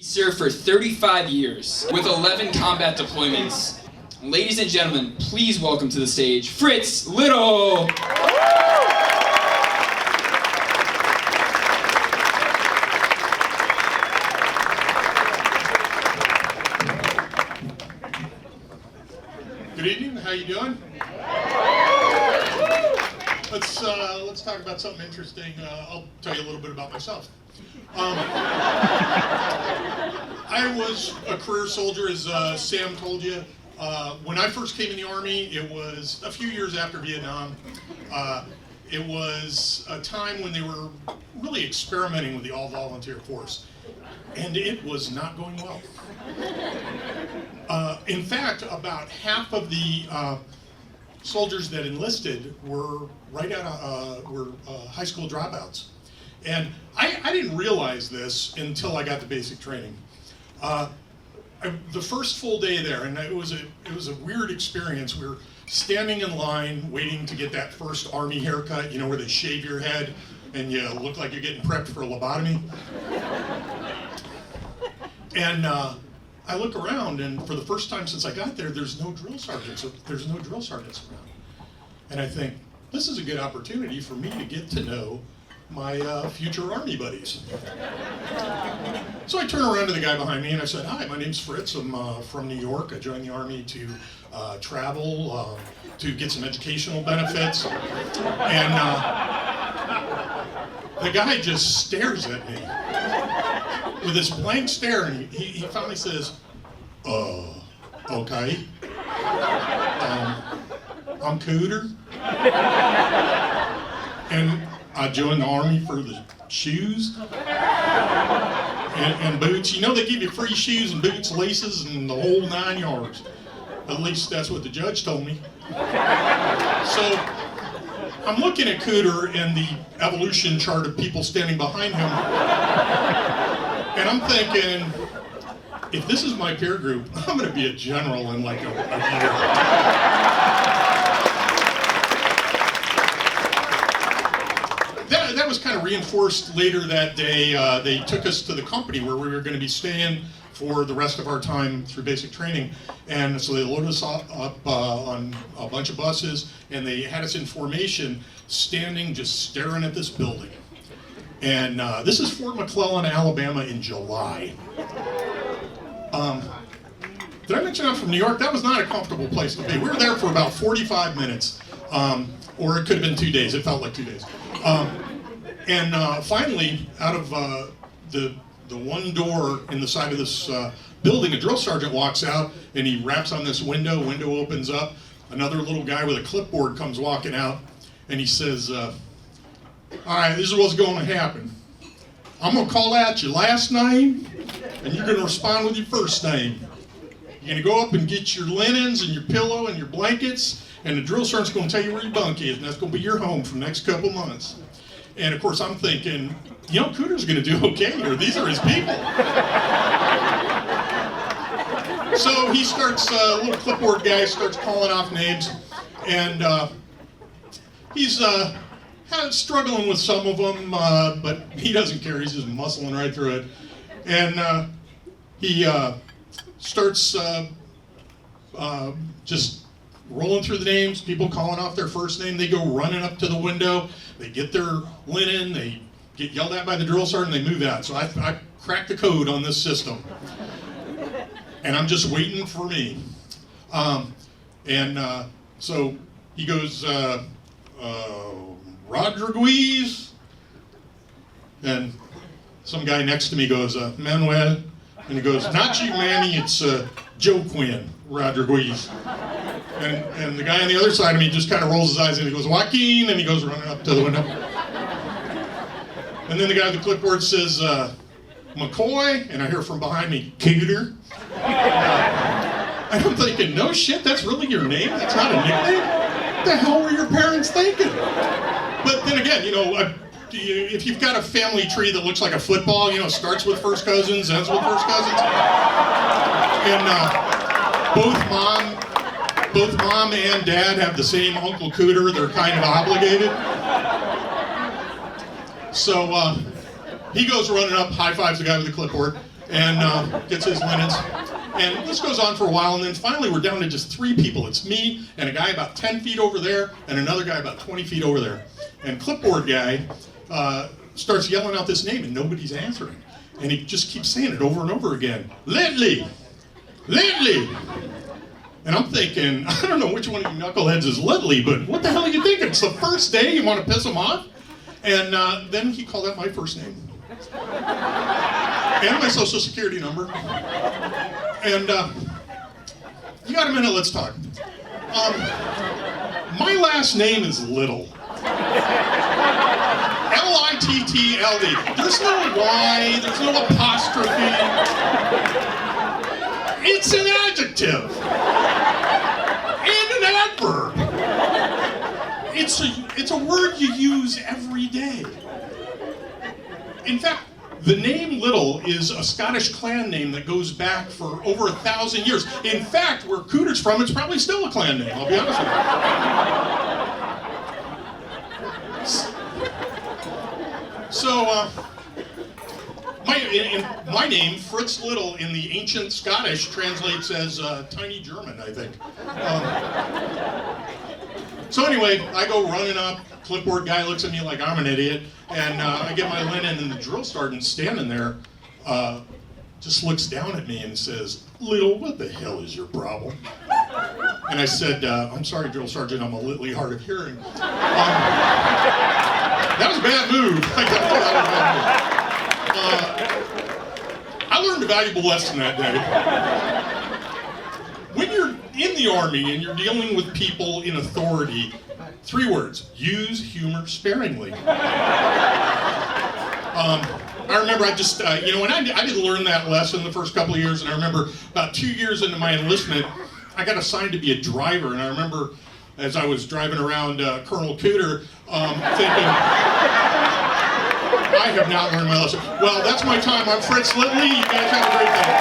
Served for 35 years with 11 combat deployments. Ladies and gentlemen, please welcome to the stage Fritz Little. Good evening. How you doing? Let's talk about something interesting. I'll tell you a little bit about myself. I was a career soldier, as Sam told you. When I first came in the Army, it was a few years after Vietnam. It was a time when they were really experimenting with the all-volunteer force, and it was not going well. In fact, about half of the soldiers that enlisted were high school dropouts. And I didn't realize this until I got to basic training. The first full day there, and it was a weird experience. We were standing in line waiting to get that first Army haircut, you know, where they shave your head and you look like you're getting prepped for a lobotomy. And I look around, and for the first time since I got there, there's no drill sergeants. There's no drill sergeants around. And I think, this is a good opportunity for me to get to know my future Army buddies. So I turn around to the guy behind me and I said, "Hi, my name's Fritz. I'm from New York. I joined the Army to travel, to get some educational benefits." And the guy just stares at me with this blank stare, and he finally says, "Okay. I'm Cooter. And I joined the Army for the shoes and boots. You know, they give you free shoes and boots, laces, and the whole 9 yards. At least that's what the judge told me." So I'm looking at Cooter and the evolution chart of people standing behind him, and I'm thinking, if this is my peer group, I'm going to be a general in like a year. That was kind of reinforced later that day. They took us to the company where we were going to be staying for the rest of our time through basic training. And so they loaded us up on a bunch of buses, and they had us in formation, standing, just staring at this building. And this is Fort McClellan, Alabama in July. Did I mention I'm from New York? That was not a comfortable place to be. We were there for about 45 minutes, or it could have been 2 days. It felt like 2 days. And finally, out of the one door in the side of this building, a drill sergeant walks out and he raps on this window. Window opens up. Another little guy with a clipboard comes walking out, and he says, "All right, this is what's going to happen. I'm going to call out your last name, and you're going to respond with your first name. You're going to go up and get your linens and your pillow and your blankets, and the drill sergeant's going to tell you where your bunk is, and that's going to be your home for the next couple months." And of course, I'm thinking, you know, Cooter's going to do okay here. These are his people. So he starts, a little clipboard guy starts calling off names, and he's kind of struggling with some of them, but he doesn't care. He's just muscling right through it. And he starts just rolling through the names, people calling off their first name. They go running up to the window, they get their linen, they get yelled at by the drill sergeant, they move out. So I cracked the code on this system. And I'm just waiting for me. So he goes, "Rodriguez?" And some guy next to me goes, "Manuel." And he goes, "Not you, Manny, it's Joe Quinn, Rodriguez." And the guy on the other side of me just kind of rolls his eyes and he goes, "Joaquin," and he goes running up to the window. And then the guy with the clipboard says, "McCoy," and I hear from behind me, "Cooter." And I'm thinking, no shit, that's really your name? That's not a nickname? What the hell were your parents thinking? But then again, you know, if you've got a family tree that looks like a football, you know, starts with first cousins, ends with first cousins. And both mom and dad have the same Uncle Cooter. They're kind of obligated. So he goes running up, high fives the guy with the clipboard, and gets his linens. And this goes on for a while, and then finally we're down to just 3 people. It's me and a guy about 10 feet over there, and another guy about 20 feet over there. And clipboard guy starts yelling out this name, and nobody's answering. And he just keeps saying it over and over again. Ledley! Ledley! And I'm thinking, I don't know which one of you knuckleheads is Ledley, but what the hell are you thinking? It's the first day, you want to piss him off? And then he called out my first name. And my social security number. And you got a minute, let's talk. My last name is Little. L-I-T-T-L-E. There's no Y, there's no apostrophe. It's an adjective. And an adverb. It's a word you use every day. In fact, the name Little is a Scottish clan name that goes back for over 1,000 years. In fact, where Cooter's from, it's probably still a clan name, I'll be honest with you. So, my name, Fritz Little, in the ancient Scottish translates as tiny German, I think. So anyway, I go running up, clipboard guy looks at me like I'm an idiot, and I get my linen, and the drill sergeant standing there just looks down at me and says, "Little, what the hell is your problem?" And I said, "I'm sorry, drill sergeant, I'm a little hard of hearing." That was a bad move. I learned a valuable lesson that day. When you're in the Army and you're dealing with people in authority, 3 words: use humor sparingly. I remember I just, when I didn't learn that lesson the first couple of years, and I remember about 2 years into my enlistment, I got assigned to be a driver, and I remember as I was driving around Colonel Cooter, thinking, I have not learned my lesson. Well, that's my time. I'm Fritz Littley. You guys have a great day.